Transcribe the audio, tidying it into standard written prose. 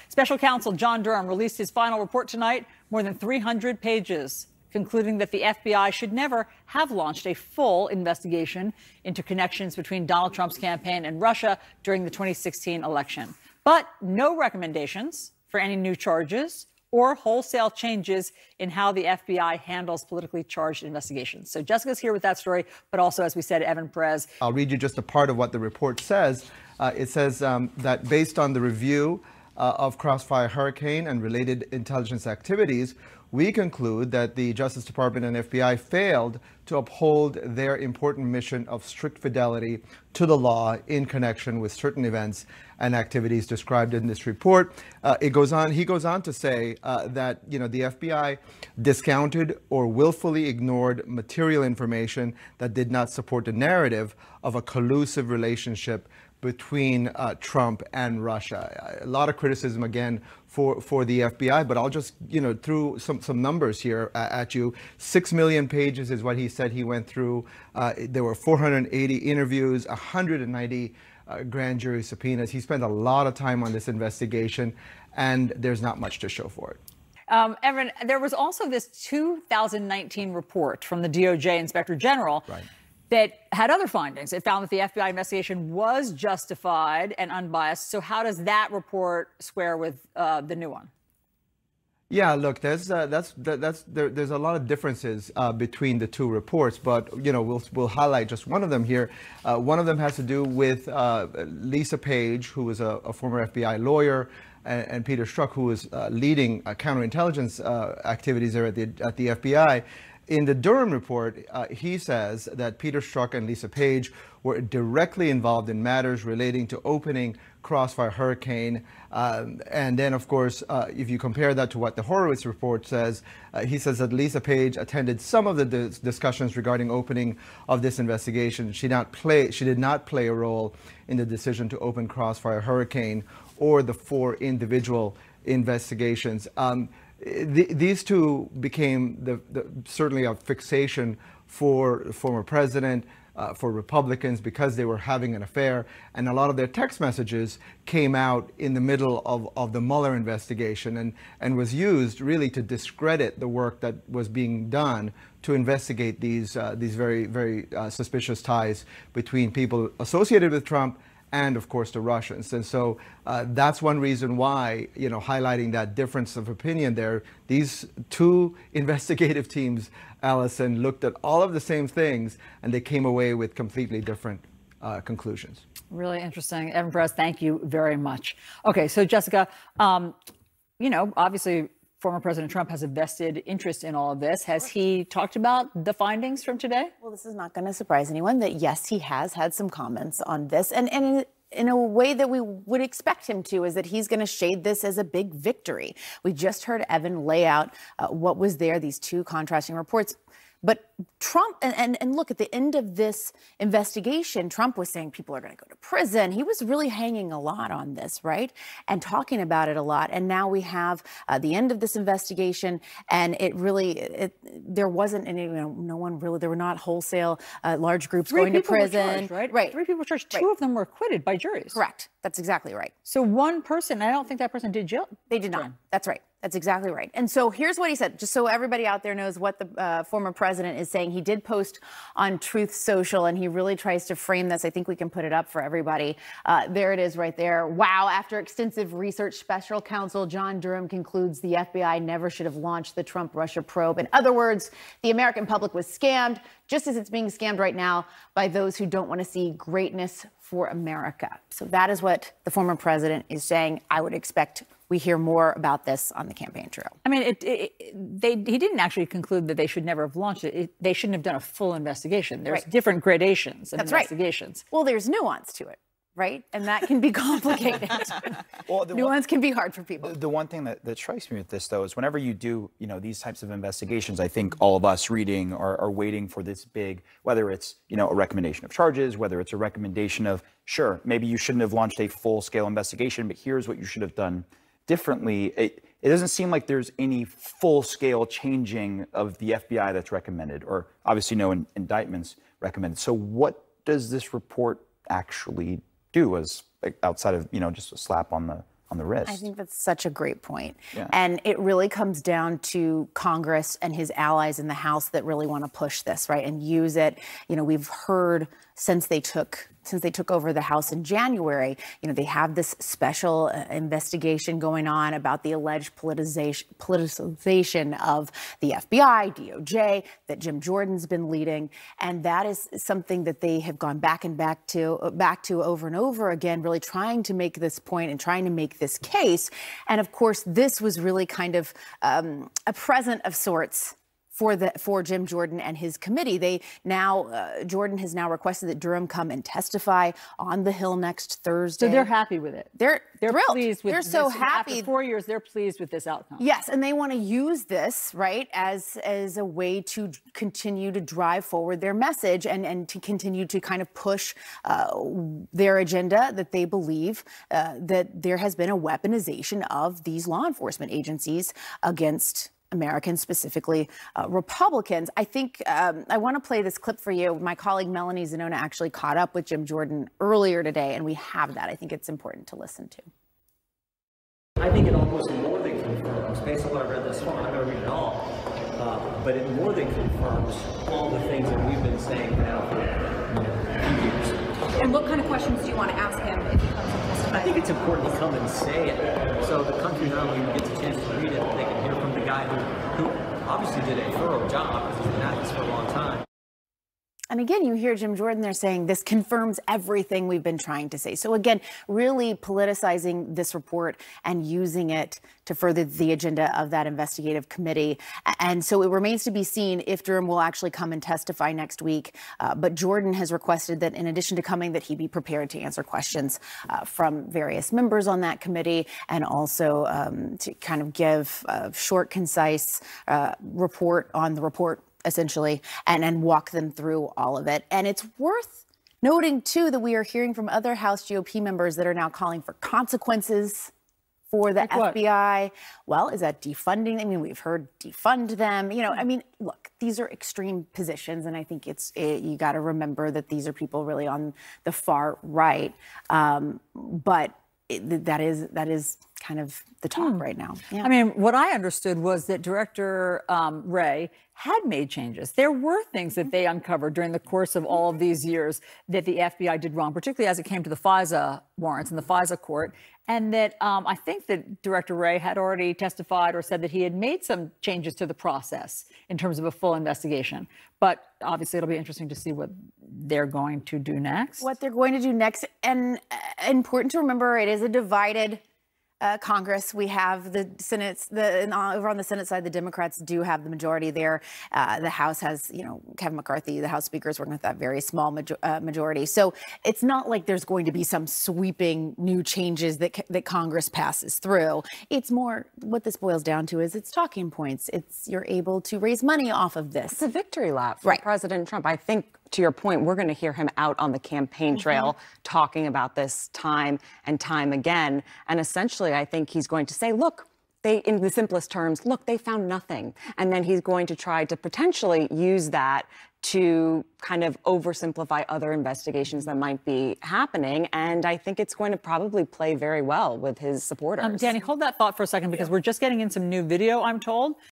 Special counsel John Durham released his final report tonight, more than 300 pages, concluding that the FBI should never have launched a full investigation into connections between Donald Trump's campaign and Russia during the 2016 election. But no recommendations for any new charges or wholesale changes in how the FBI handles politically charged investigations. So Jessica's here with that story, but also, as we said, Evan Perez. I'll read you just a part of what the report says. It says that based on the review of Crossfire Hurricane and related intelligence activities, we conclude that the Justice Department and FBI failed to uphold their important mission of strict fidelity to the law in connection with certain events and activities described in this report. He goes on to say that, the FBI discounted or willfully ignored material information that did not support the narrative of a collusive relationship between Trump and Russia. A lot of criticism again for the FBI, but I'll just through some numbers here at you. 6 million pages is what he said he went through. There were 480 interviews, 190 grand jury subpoenas. He spent a lot of time on this investigation, and there's not much to show for it. Evan, there was also this 2019 report from the DOJ Inspector General. Right. That had other findings. It found that the FBI investigation was justified and unbiased. So how does that report square with the new one? Yeah, look, there's a lot of differences between the two reports, but we'll highlight just one of them here. One of them has to do with Lisa Page, who was a former FBI lawyer, and Peter Strzok, who was leading counterintelligence activities there at the FBI. In the Durham report, he says that Peter Strzok and Lisa Page were directly involved in matters relating to opening Crossfire Hurricane. And then, of course, if you compare that to what the Horowitz report says, he says that Lisa Page attended some of the discussions regarding opening of this investigation. She did not play a role in the decision to open Crossfire Hurricane or the 4 individual investigations. These two became certainly a fixation for the former president, for Republicans, because they were having an affair. And a lot of their text messages came out in the middle of the Mueller investigation and was used really to discredit the work that was being done to investigate these very, very suspicious ties between people associated with Trump and, of course, the Russians. And so that's one reason why, highlighting that difference of opinion there, these two investigative teams, Allison, looked at all of the same things, and they came away with completely different conclusions. Really interesting. Evan Perez, thank you very much. Okay, so Jessica, obviously, former President Trump has a vested interest in all of this. Has he talked about the findings from today? Well, this is not going to surprise anyone that, yes, he has had some comments on this. And in a way that we would expect him to, is that he's going to shade this as a big victory. We just heard Evan lay out what was there, these two contrasting reports. But Trump, and look, at the end of this investigation, Trump was saying people are going to go to prison. He was really hanging a lot on this, right? And talking about it a lot. And now we have the end of this investigation, and there wasn't any, no one really, there were not wholesale large groups going to prison. Charged, right? Right. 3 people charged. 2 of them were acquitted by juries. Correct. That's exactly right. So one person, I don't think that person did jail. They did not. That's right. That's exactly right. And so here's what he said, just so everybody out there knows what the former president is saying. He did post on Truth Social, and he really tries to frame this. I think we can put it up for everybody. There it is right there. Wow. After extensive research, special counsel John Durham concludes the FBI never should have launched the Trump-Russia probe. In other words, the American public was scammed, just as it's being scammed right now by those who don't want to see greatness for America. So that is what the former president is saying. I would expect we hear more about this on the campaign trail. I mean, he didn't actually conclude that they should never have launched it. They shouldn't have done a full investigation. There's different gradations of investigations. Well, there's nuance to it, right? And that can be complicated. Well, nuance can be hard for people. The one thing that strikes me with this, though, is whenever you do, these types of investigations, I think all of us reading are waiting for this big, whether it's, a recommendation of charges, whether it's a recommendation of, sure, maybe you shouldn't have launched a full-scale investigation, but here's what you should have done differently. It doesn't seem like there's any full-scale changing of the FBI that's recommended, or obviously no indictments recommended. So what does this report actually do, as outside of just a slap on the on the wrist. I think that's such a great point. Yeah. And it really comes down to Congress and his allies in the House that really want to push this, right, and use it. You know, we've heard since they took over the House in January, you know, they have this special investigation going on about the alleged politicization of the FBI, DOJ, that Jim Jordan's been leading. And that is something that they have gone back to over and over again, really trying to make this point and trying to make this case. And of course, this was really kind of a present of sorts for Jim Jordan and his committee. Jordan has now requested that Durham come and testify on the Hill next Thursday. So they're happy with it. They're thrilled. Pleased with they're this. so happy. After 4 years, they're pleased with this outcome. Yes, and they want to use this, right, as a way to continue to drive forward their message and to continue to kind of push their agenda that they believe that there has been a weaponization of these law enforcement agencies against Americans, specifically Republicans. I think I want to play this clip for you. My colleague Melanie Zanona actually caught up with Jim Jordan earlier today, and we have that. I think it's important to listen to. I think it almost more than confirms, based on what I read this far, I'm not going to read it all, but it more than confirms all the things that we've been saying now for a few years. And what kind of questions do you want to ask him if he comes and testifies? I think it's important to come and say it, so the country not only gets a chance to read it, but they can hear from the guy who obviously did a thorough job, because he's been at this for a long time. And again, you hear Jim Jordan there saying this confirms everything we've been trying to say. So again, really politicizing this report and using it to further the agenda of that investigative committee. And so it remains to be seen if Durham will actually come and testify next week. But Jordan has requested that in addition to coming, that he be prepared to answer questions from various members on that committee, and also to kind of give a short, concise report on the report, essentially, and walk them through all of it. And it's worth noting, too, that we are hearing from other House GOP members that are now calling for consequences for the FBI. Well, is that defunding? I mean, we've heard defund them. You know, I mean, look, these are extreme positions, and I think you got to remember that these are people really on the far right. But that is kind of the talk right now. Yeah. I mean, what I understood was that Director Wray had made changes. There were things that they uncovered during the course of all of these years that the FBI did wrong, particularly as it came to the FISA warrants in the FISA court. And that I think that Director Wray had already testified or said that he had made some changes to the process in terms of a full investigation. But obviously, it'll be interesting to see what they're going to do next. What they're going to do next. And important to remember, it is a divided Congress. We have the Senate, over on the Senate side, the Democrats do have the majority there. The House has, you know, Kevin McCarthy, the House Speaker, is working with that very small majority. So it's not like there's going to be some sweeping new changes that Congress passes through. It's more, what this boils down to is it's talking points. It's you're able to raise money off of this. It's a victory lap for President Trump. I think, to your point, we're going to hear him out on the campaign trail talking about this time and time again. And essentially, I think he's going to say, look, in the simplest terms, look, they found nothing. And then he's going to try to potentially use that to kind of oversimplify other investigations that might be happening. And I think it's going to probably play very well with his supporters. Danny, hold that thought for a second, because we're just getting in some new video, I'm told.